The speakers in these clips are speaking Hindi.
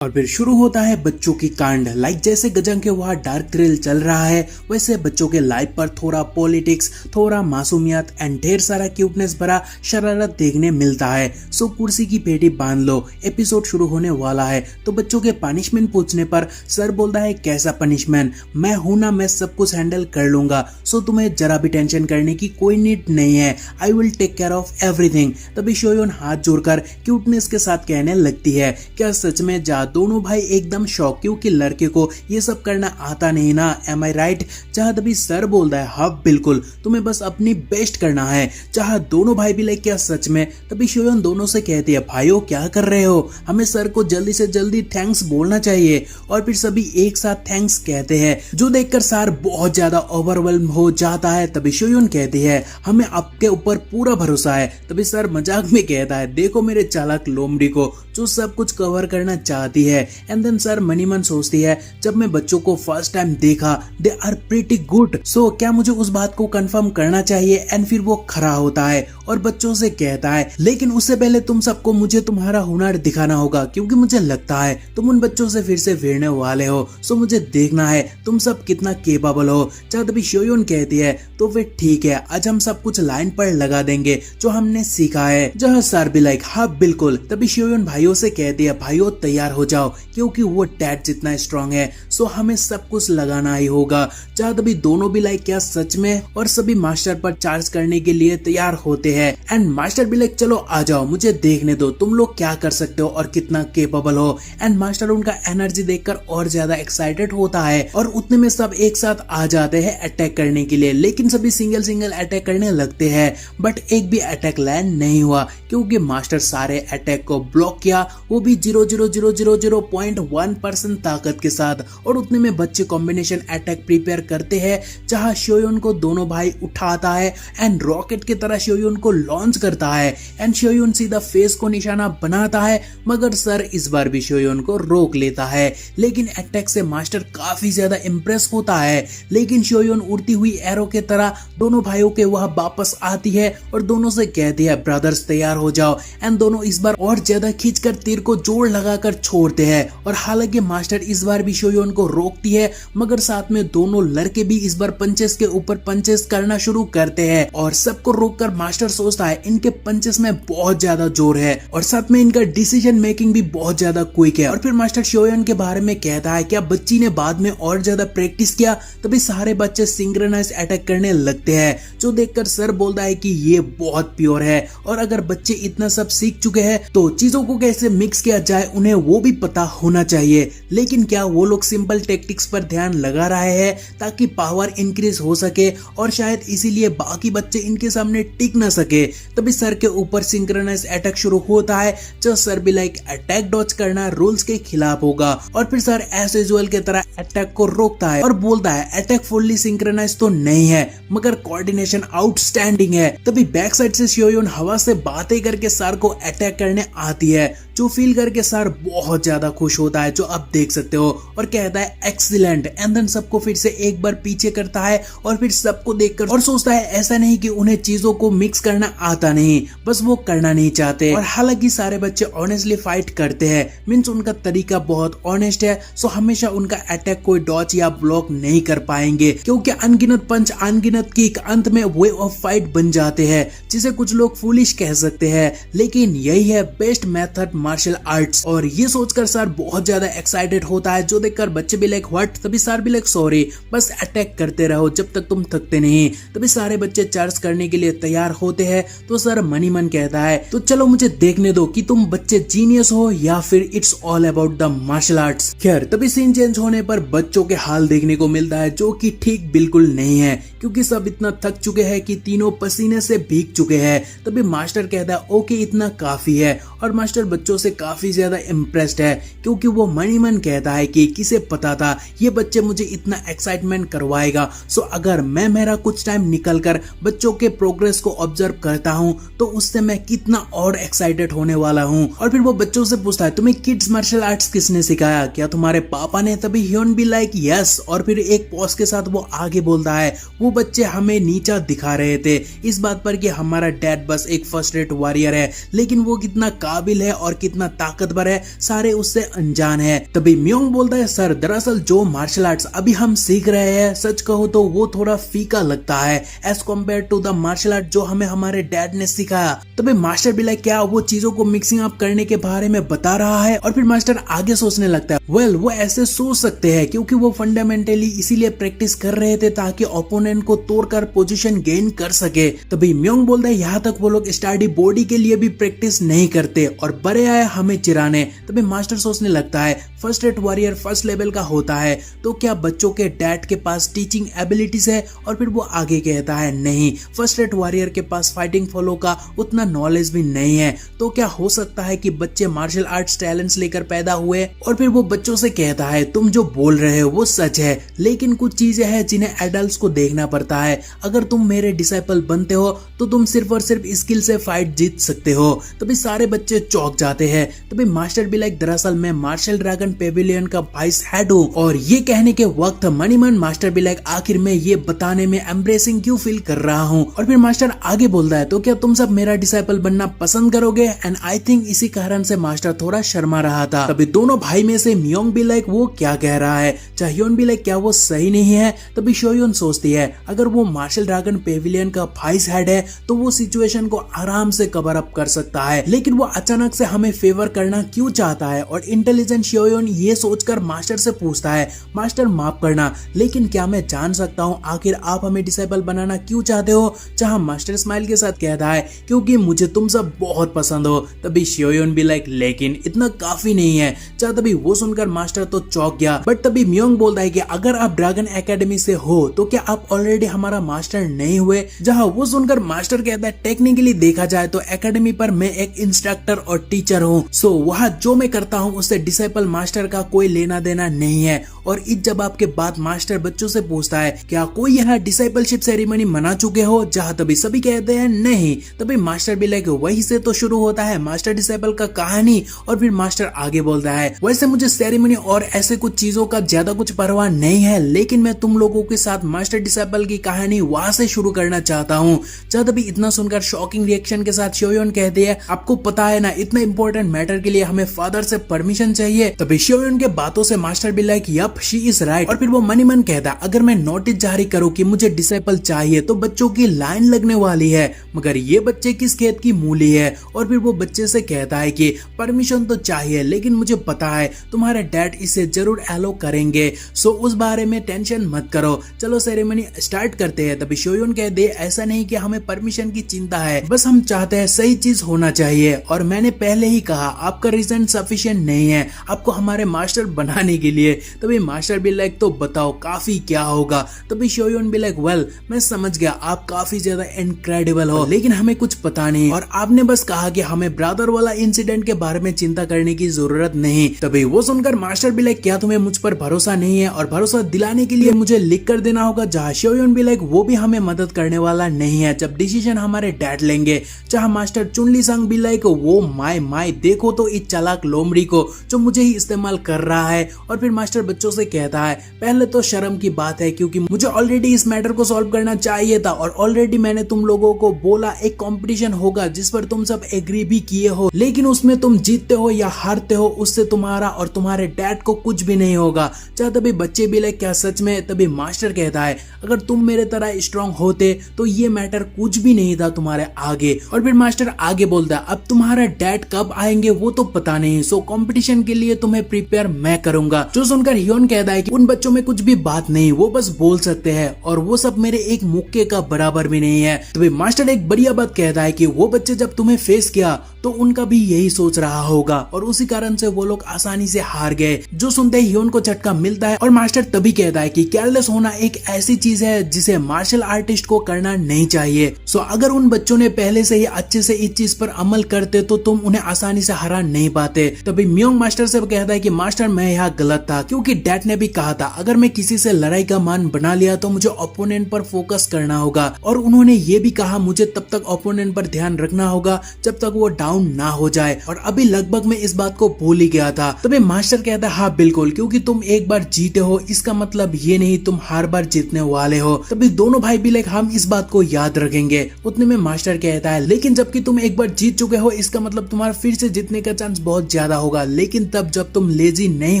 और फिर शुरू होता है बच्चों की कांड। लाइक जैसे गजंग के वहाँ डार्क थ्रिल चल रहा है, वैसे बच्चों के लाइफ पर थोड़ा पॉलिटिक्स, थोड़ा मासूमियत एंड ढेर सारा क्यूटनेस भरा शरारत देखने मिलता है। सो कुर्सी की पेटी बांध लो, एपिसोड शुरू होने वाला है। तो बच्चों के पनिशमेंट पूछने पर सर बोलता है कैसा पनिशमेंट, मैं हूं ना, मैं सब कुछ हैंडल कर लूंगा। सो तुम्हें जरा भी टेंशन करने की कोई नीड नहीं है, I will take care of everything. तभी शोयोन हाथ जोड़कर क्यूटनेस के साथ कहने लगती है, क्या सच में जा? दोनों भाई एकदम शॉक, क्योंकि लड़के को ये सब करना आता नहीं ना, एम आई राइट? चाह तभी सर बोलता है हाँ बिल्कुल, तुम्हें बस अपनी बेस्ट करना है। चाह दोनों भाई भी लाइक क्या सच में? तभी शोयोन दोनों से कहती है भाइयों क्या कर रहे हो, हमें सर को जल्दी से जल्दी थैंक्स बोलना चाहिए। और फिर सभी एक साथ थैंक्स कहते हैं, जो देखकर सर बहुत ज्यादा ओवरवेल्म हो जाता है। तभी शोयोन कहती है हमें आपके ऊपर पूरा भरोसा है। तभी सर मजाक में कहता है देखो मेरे चालाक लोमड़ी को, जो सब कुछ कवर करना चाहती है। एंड देन सर मनी मन सोचती है जब मैं बच्चों को फर्स्ट टाइम देखा, दे आर प्रीटी गुड, सो क्या मुझे उस बात को कंफर्म करना चाहिए? एंड फिर वो खड़ा होता है और बच्चों से कहता है लेकिन उससे पहले तुम सबको मुझे तुम्हारा हुनर दिखाना होगा, क्योंकि मुझे लगता है तुम उन बच्चों से फिर से भिड़ने वाले हो। सो मुझे देखना है तुम सब कितना केपेबल हो। चाहे तभी शोयोन कहती है तो फिर ठीक है, आज हम सब कुछ लाइन पर लगा देंगे जो हमने सीखा है। जहाँ सर भी लाइक हाँ बिल्कुल। तभी शोयोन भाइयों से कहती है भाइयों तैयार हो जाओ, क्योंकि वो डैड जितना स्ट्रांग है, सो हमें सब कुछ लगाना ही होगा। चाहे तभी दोनों भी लाइक क्या सच में, और सभी मास्टर पर चार्ज करने के लिए तैयार होते हैं। एंड मास्टर भी लाइक चलो आ जाओ, मुझे देखने दो तुम लोग क्या कर सकते हो और कितना केपेबल हो। एंड मास्टर उनका एनर्जी देखकर और ज्यादा एक्साइटेड होता है, और उतने में सब एक साथ आ जाते हैं अटैक करने के लिए। लेकिन सभी सिंगल सिंगल अटैक करने लगते हैं, बट एक भी अटैक लैंड नहीं हुआ, क्योंकि मास्टर सारे अटैक को ब्लॉक किया, वो भी 0.00001% ताकत के साथ। और उतने में बच्चे कॉम्बिनेशन अटैक प्रिपेयर करते हैं, जहां शोयोन को दोनों भाई उठाता है एंड रॉकेट की तरह शोयोन को लॉन्च करता है। एंड शोयोन सीधा फेस को निशाना बनाता है, मगर सर इस बार भी शोयोन को रोक लेता है। लेकिन अटैक से मास्टर काफी ज्यादा इम्प्रेस होता है, लेकिन शोयोन उड़ती हुई एरो के तरह दोनों भाइयों के वहां वापस आती है और दोनों से कहती है ब्रदर्स तैयार हो जाओ। एंड दोनों इस बार और ज्यादा खींचकर तीर को जोड़ लगाकर छोड़ते हैं। और हालांकि मास्टर इस बार भी शोयोन को रोकती है, मगर साथ में दोनों लड़के भी इस बार पंचेस के ऊपर पंचेस करना शुरू करते हैं। और सबको रोककर मास्टर सोचता है इनके पंचेस में बहुत ज्यादा जोर है, और साथ में इनका डिसीजन मेकिंग भी बहुत ज्यादा क्विक है। और फिर मास्टर शोयोन के बारे में कहता है क्या बच्ची ने बाद में और ज्यादा प्रैक्टिस किया? तभी सारे बच्चे सिंक्रोनाइज अटैक करने लगते हैं, जो देखकर सर बोलता है कि ये बहुत प्योर है, और अगर बच्चे इतना सब सीख चुके हैं तो चीजों को कैसे मिक्स किया जाए उन्हें वो भी पता होना चाहिए। लेकिन क्या वो लोग सिंपल टेक्टिक्स पर ध्यान लगा रहे हैं ताकि पावर इंक्रीज हो सके, और शायद इसीलिए बाकी बच्चे इनके सामने टिक ना सके। तभी सर के ऊपर सिंक्रोनाइज अटैक शुरू होता है, जो सर भी लाइक अटैक डॉज करना रूल्स के खिलाफ होगा। और फिर सर एज यूजुअल की तरह अटैक को रोकता है और बोलता है अटैक फुल्ली सिंक्रोनाइज तो नहीं है, मगर कोऑर्डिनेशन आउटस्टैंडिंग है। तभी बैक साइड से शोयोन हवा से बातें करके सर को अटैक करने आती है, जो फील करके सर बहुत ज्यादा खुश होता है, जो आप देख सकते हो, और कहता है एक्सीलेंट। एंड देन सबको फिर से एक बार पीछे करता है, और फिर सबको देखकर और सोचता है ऐसा नहीं कि उन्हें चीजों को मिक्स करना आता नहीं, बस वो करना नहीं चाहते। और हालांकि सारे बच्चे ऑनेस्टली फाइट करते हैं, मीन्स उनका तरीका बहुत ऑनेस्ट है, सो हमेशा उनका अटैक कोई डॉच या ब्लॉक नहीं कर पाएंगे, क्योंकि अनगिनत पंच अनगिनत किक अंत में वे ऑफ फाइट बन जाते हैं, जिसे कुछ लोग फूलिश कह सकते हैं, लेकिन यही है बेस्ट मेथड मार्शल आर्ट्स। और ये सोचकर सर बहुत ज्यादा एक्साइटेड होता है, जो देखकर बच्चे भी लाइक व्हाट। तभी सर भी लाइक सॉरी, बस अटैक करते रहो जब तक तुम थकते नहीं। तभी सारे बच्चे चार्ज करने के लिए तैयार होते हैं, तो सर मनी मन कहता है तो चलो मुझे देखने दो कि तुम बच्चे जीनियस हो या फिर it's all about the martial arts. खैर तभी सीन चेंज होने पर बच्चों के हाल देखने को मिलता है, जो कि ठीक बिल्कुल नहीं है, क्योंकि सब इतना थक चुके हैं कि तीनों पसीने से भीग चुके हैं। तभी मास्टर कहता है ओके इतना काफी है, और मास्टर बच्चों से काफी ज्यादा इम्प्रेस्ड है, क्योंकि वो मनी मन कहता है कि किसे पता था ये बच्चे मुझे इतना एक्साइटमेंट करवाएगा। सो अगर मैं मेरा कुछ टाइम निकलकर बच्चों के प्रोग्रेस को ऑब्जर्व करता हूँ, तो उससे मैं कितना और एक्साइटेड होने वाला हूँ। और फिर वो बच्चों से पूछता है तुम्हें किड्स मार्शल आर्ट्स किसने सिखाया, क्या तुम्हारे पापा ने? तभी ह्योन भी लाइक यस, और फिर एक पॉज के साथ वो आगे बोलता है वो बच्चे हमें नीचा दिखा रहे थे इस बात पर कि हमारा डैड बस एक फर्स्ट रेट वॉरियर है, लेकिन वो कितना काबिल है और और कितना ताकतवर है सारे उससे अनजान है। तभी म्योंग बोलता है सर दरअसल जो मार्शल आर्ट्स अभी हम सीख रहे हैं सच कहो तो वो थोड़ा फीका लगता है as compare to the martial art जो हमें हमारे डैड ने सिखाया। तभी मास्टर भी लाइक क्या वो चीजों को मिक्सिंग अप करने के बारे में बता रहा है और फिर मास्टर आगे सोचने लगता है वेल वो ऐसे सोच सकते हैं क्योंकि वो फंडामेंटली इसीलिए प्रैक्टिस कर रहे थे ताकि ओपोनेंट को तोड़कर पोजीशन गेन कर सके। तभी म्योंग बोलता है यहाँ तक वो लोग स्टडी बॉडी के लिए भी प्रैक्टिस नहीं करते और बड़े आए हमें चिराने। तभी मास्टर सोचने लगता है first rate warrior first level का होता है तो क्या बच्चों के डैड के पास टीचिंग एबिलिटीज है? और फिर वो आगे कहता है नहीं, फर्स्ट रेट वॉरियर के पास फाइटिंग फॉलो का उतना नॉलेज भी नहीं है तो क्या हो सकता है कि बच्चे मार्शल आर्ट्स टैलेंट्स लेकर पैदा हुए? और फिर वो बच्चों से कहता है तुम जो बोल रहे हो वो सच है लेकिन कुछ चीजें हैं जिन्हें एडल्ट्स को देखना पड़ता है। अगर तुम मेरे डिसाइपल बनते हो तो तुम सिर्फ और सिर्फ स्किल से फाइट जीत सकते हो। तभी सारे बच्चे चौंक जाते हैं। तभी मास्टर भी लाइक दरअसल मैं मार्शल ड्रैगन पेविलियन का वाइस हेड हूँ। और ये कहने के वक्त मणिमन मास्टर भी लाइक आखिर में ये बताने में एम्ब्रेसिंग क्यों फील कर रहा हूँ। और फिर मास्टर आगे बोलता है तो क्या तुम सब मेरा डिसाइपल बनना पसंद करोगे? एंड आई थिंक इसी कारण से मास्टर थोड़ा शर्मा रहा था। तभी दोनों भाई में से म्योंग भी लाइक वो क्या कह रहा है, चाह्योन भी लाइक क्या वो सही नहीं है? तभी शोयोन सोचती है अगर वो मार्शल ड्रैगन पेविलियन का वाइस हेड है तो वो सिचुएशन को आराम से कवर अप कर सकता है लेकिन वो अचानक से हमें फेवर करना क्यों चाहता है? और इंटेलिजेंट शोयोन ये सोचकर मास्टर से पूछता है मास्टर माफ करना लेकिन क्या मैं जान सकता हूँ आखिर आप हमें डिसाइपल बनाना क्यों चाहते हो? जहाँ मास्टर स्माइल के साथ कहता है क्योंकि मुझे तुम सब बहुत पसंद हो। तभी शोयोन भी लाइक लेकिन इतना काफी नहीं है। जहाँ तभी वो सुनकर मास्टर तो चौंक गया बट तभी म्योंग बोलता है कि अगर आप ड्रैगन एकेडमी से हो तो क्या आप ऑलरेडी हमारा मास्टर नहीं हुए? जहाँ वो सुनकर मास्टर कहता है टेक्निकली देखा जाए तो एकेडमी पर मैं एक इंस्ट्रक्टर और टीचर हूँ सो वहाँ जो मैं करता हूँ उससे डिसाइपल मास्टर का कोई लेना देना नहीं है। और इस जवाब के बाद मास्टर बच्चों से पूछता है क्या कोई यहाँ डिसाइपलशिप सेरेमनी मना चुके हो? जहाँ तभी सभी कहते हैं नहीं। तभी मास्टर भी लाइक वही से तो शुरू होता है मास्टर डिसाइपल का कहानी। और फिर मास्टर आगे बोलता है वैसे मुझे सेरेमनी और ऐसे कुछ चीजों का ज्यादा कुछ परवाह नहीं है लेकिन मैं तुम लोगों के साथ मास्टर डिसाइपल की कहानी वहां से शुरू करना चाहता हूँ। जहाँ तभी इतना सुनकर शॉकिंग रिएक्शन के साथ शोयोन कहती है आपको पता है ना इतना इंपॉर्टेंट मैटर के लिए हमें फादर से परमिशन चाहिए। तभी शोयोन के बातों से मास्टर भी like yup she is right. और फिर वो मनी मन कहता अगर मैं नोटिस जारी करूँ कि मुझे डिसाइपल चाहिए तो बच्चों की लाइन लगने वाली है मगर ये बच्चे किस खेत की मूली है? और फिर वो बच्चे से कहता है कि परमिशन तो चाहिए लेकिन मुझे पता है तुम्हारे डैड इसे जरूर एलो करेंगे सो उस बारे में टेंशन मत करो, चलो सेरेमनी स्टार्ट करते हैं। तभी शोयोन कह दे ऐसा नहीं कि हमें परमिशन की चिंता है बस हम चाहते हैं सही चीज होना चाहिए और मैंने पहले ही कहा आपका रीजन सफिशिएंट नहीं है आपको हमारे मास्टर बनाने के लिए। तभी मास्टर भी लाइक तो बताओ काफी क्या होगा? तभी शोयोन भी लाइक वेल मैं समझ गया आप काफी ज्यादा इनक्रेडिबल हो लेकिन हमें कुछ पता नहीं और आपने बस कहा कि हमें ब्रदर वाला इंसिडेंट के बारे में चिंता करने की जरूरत नहीं। तभी वो सुनकर मास्टर भी लाइक क्या तुम्हें मुझ पर भरोसा नहीं है और भरोसा दिलाने के लिए मुझे लिख कर देना होगा? जहाँ शोयोन भी लाइक वो भी हमें मदद करने वाला नहीं है जब डिसीजन हमारे डैड लेंगे। जहाँ मास्टर चुनली संग भी लाइक वो माय देखो तो इस चालाक लोमड़ी को जो मुझे ही इस्तेमाल कर रहा है। और फिर मास्टर बच्चों से कहता है पहले तो शर्म की बात है क्योंकि मुझे ऑलरेडी इस मैटर को सॉल्व करना चाहिए था और ऑलरेडी मैंने तुम लोगों को बोला एक कंपटीशन होगा जिस पर तुम सब एग्री भी किए हो लेकिन उसमें तुम जीतते हो या हारते हो उससे तुम्हारा और तुम्हारे डैड को कुछ भी नहीं होगा। चाहे तभी बच्चे भी लाइक क्या सच में? तभी मास्टर कहता है अगर तुम मेरे तरह स्ट्रांग होते तो ये मैटर कुछ भी नहीं था तुम्हारे आगे। और फिर मास्टर आगे बोलता है अब तुम्हारा डैड कब आएंगे वो तो पता नहीं सो कंपटीशन के लिए तुम्हें प्रिपेयर मैं करूंगा। जो सुनकर ह्योन कहता है कि उन बच्चों में कुछ भी बात नहीं वो बस बोल सकते हैं और वो सब मेरे एक मुक्के का बराबर भी नहीं है। तभी मास्टर एक बढ़िया बात कहता है कि वो बच्चे जब तुम्हें फेस किया तो उनका भी यही सोच रहा होगा और उसी कारण से वो लोग आसानी से हार गए। जो सुनते ही ह्योन को झटका मिलता है और मास्टर तभी कहता है कि केयरलेस होना एक ऐसी चीज है जिसे मार्शल आर्टिस्ट को करना नहीं चाहिए। सो अगर उन बच्चों ने पहले से ही अच्छे से इस चीज पर अमल करते तो तुम उन्हें आसानी से हरा नहीं पाते। तभी म्योंग मास्टर से कहता है कि मास्टर मैं यहाँ गलत था क्योंकि डैड ने भी कहा था अगर मैं किसी से लड़ाई का मान बना लिया तो मुझे ओपोनेंट पर फोकस करना होगा और उन्होंने ये भी कहा मुझे तब तक ओपोनेंट पर ध्यान रखना होगा जब तक वो डाउन डाउन ना हो जाए। और अभी लगभग मैं इस बात को भूल ही गया था। तभी मास्टर कहता है हाँ बिल्कुल, क्योंकि तुम एक बार जीते हो इसका मतलब ये नहीं तुम हर बार जीतने वाले हो। तभी दोनों भाई भी लाइक हम इस बात को याद रखेंगे। उतने में मास्टर कहता है लेकिन जबकि तुम एक बार जीत चुके हो इसका मतलब तुम्हारा फिर से जीतने का चांस बहुत ज्यादा होगा, लेकिन तब जब तुम लेजी नहीं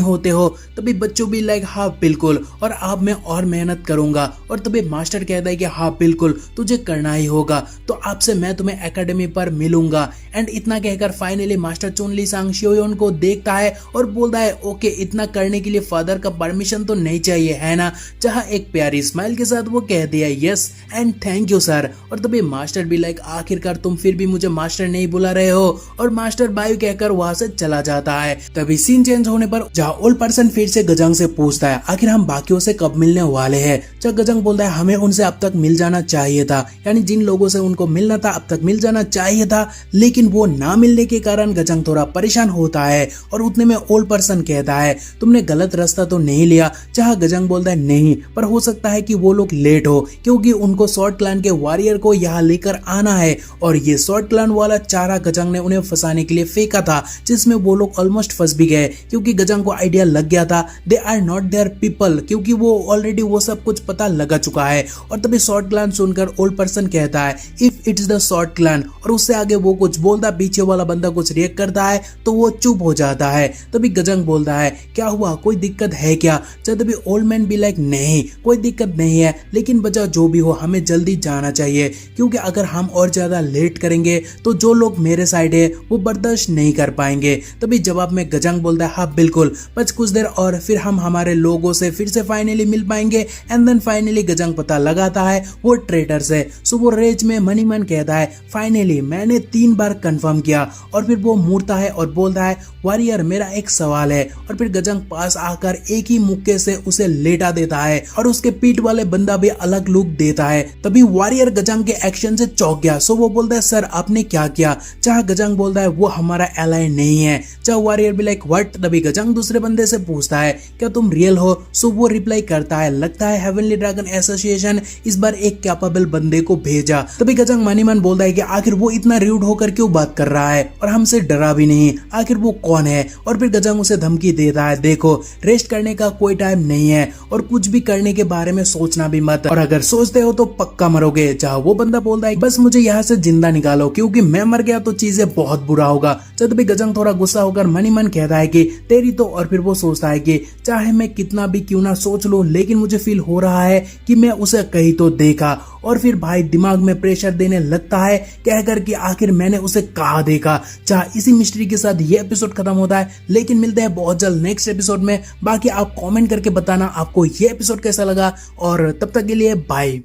होते हो। तभी बच्चों भी लाइक हाँ बिल्कुल, और अब मैं और मेहनत करूंगा। और तभी मास्टर कहता है कि हाँ बिल्कुल तुझे करना ही होगा, तो आपसे मैं तुम्हें एकेडमी पर मिलूंगा। एंड इतना कहकर फाइनली मास्टर चुनली सांग शियोन को देखता है और बोलता है ओके, इतना करने के लिए फादर का परमिशन तो नहीं चाहिए है ना। जहाँ एक प्यारी स्माइल के साथ वो कह दिया yes and thank you sir. और तभी मास्टर भी लाइक आखिरकार तुम फिर भी मुझे मास्टर नहीं बुला रहे हो, और मास्टर बाय कहकर वहां से चला जाता है। तभी सीन चेंज होने पर जहाँ ओल्ड पर्सन फिर से गजंग से पूछता है आखिर हम बाकियों से कब मिलने वाले हैं। जब गजंग बोलता है हमें उनसे अब तक मिल जाना चाहिए था, यानी जिन लोगों से उनको मिलना था अब तक मिल जाना चाहिए था, लेकिन वो ना मिलने के कारण गजंग थोड़ा परेशान होता है। और उतने में ओल्ड पर्सन कहता है तुमने गलत रास्ता तो नहीं लिया। जहाँ गजंग बोलता है नहीं, पर हो सकता है कि वो लोग लेट हो, क्योंकि उनको शॉर्ट क्लैन के वॉरियर को यहाँ लेकर आना है। और ये शॉर्ट क्लैन वाला चारा गजंग ने उन्हें फंसाने के लिए फेंका था, जिसमें वो लोग ऑलमोस्ट फंस भी गए, क्योंकि गजंग को आइडिया लग गया था they are not their people, क्योंकि वो ऑलरेडी वो सब कुछ पता लगा चुका है। और तभी शॉर्ट क्लैन सुनकर ओल्ड पर्सन कहता है if it is the short clan, और उससे आगे वो कुछ बोलता, पीछे वाला बंदा कुछ रिएक्ट करता है तो वो चुप हो जाता है। तभी गजंग बोलता है क्या हुआ, कोई दिक्कत है क्या। तभी ओल्ड मैन भी लाइक नहीं कोई दिक्कत नहीं है, लेकिन बचा जो भी हो हमें जल्दी जाना चाहिए, क्योंकि अगर हम और ज्यादा लेट करेंगे तो जो लोग मेरे साइड है वो बर्दाश्त नहीं कर पाएंगे। तभी जवाब में गजंग बोलता है हाँ बिल्कुल, बस कुछ देर और फिर हम हमारे लोगों से फिर से फाइनली मिल पाएंगे। एंड देन फाइनली गजंग पता लगाता है वो ट्रेटर से। सो वो रेज में मनी मन कहता है फाइनली मैंने 3 बार कंफर्म किया। और फिर वो मुड़ता है और बोलता है वॉरियर मेरा एक सवाल है। और फिर गजंग पास आकर एक ही मुक्के से उसे लेटा देता है, और उसके पीठ वाले बंदा भी अलग लुक देता है। तभी वॉरियर गजंग के एक्शन से चौंक गया। सो वो बोलता है सर आपने क्या किया। जहाँ गजंग बोलता है वो हमारा एलाई नहीं है। जहाँ वॉरियर भी लाइक व्हाट। तभी गजंग दूसरे बंदे से पूछता है क्या तुम रियल हो। सो वो रिप्लाई करता है लगता है हेवनली ड्रैगन एसोसिएशन इस बार एक कैपेबल बंदे को भेजा। तभी गजंग मनी मन बोलता है कि आखिर वो इतना रूड होकर क्यों बात कर रहा है और हमसे डरा भी नहीं, आखिर वो कौन है। और फिर गजंग उसे धमकी देता है देखो रेस्ट करने का कोई टाइम नहीं है, और कुछ भी करने के बारे में सोचना भी मत, और अगर सोचते हो तो पक्का मरोगे। जहाँ वो बंदा बोलता है बस मुझे यहाँ से जिंदा निकालो, क्योंकि मैं मर गया तो चीजें बहुत बुरा होगा। तभी गजंग थोड़ा गुस्सा होकर मनी मन कहता है कि तेरी तो। और फिर वो सोचता है कि चाहे मैं कितना भी क्यों ना सोच लूं, लेकिन मुझे फील हो रहा है कि मैं उसे कहीं तो देखा। और फिर भाई दिमाग में प्रेशर देने लगता है कहकर कि आखिर मैंने उसे कहाँ देखा। जहाँ इसी मिस्ट्री के साथ ये एपिसोड खत्म होता है, लेकिन मिलते हैं बहुत जल्द नेक्स्ट एपिसोड में। बाकी आप कमेंट करके बताना आपको ये एपिसोड कैसा लगा, और तब तक के लिए बाय।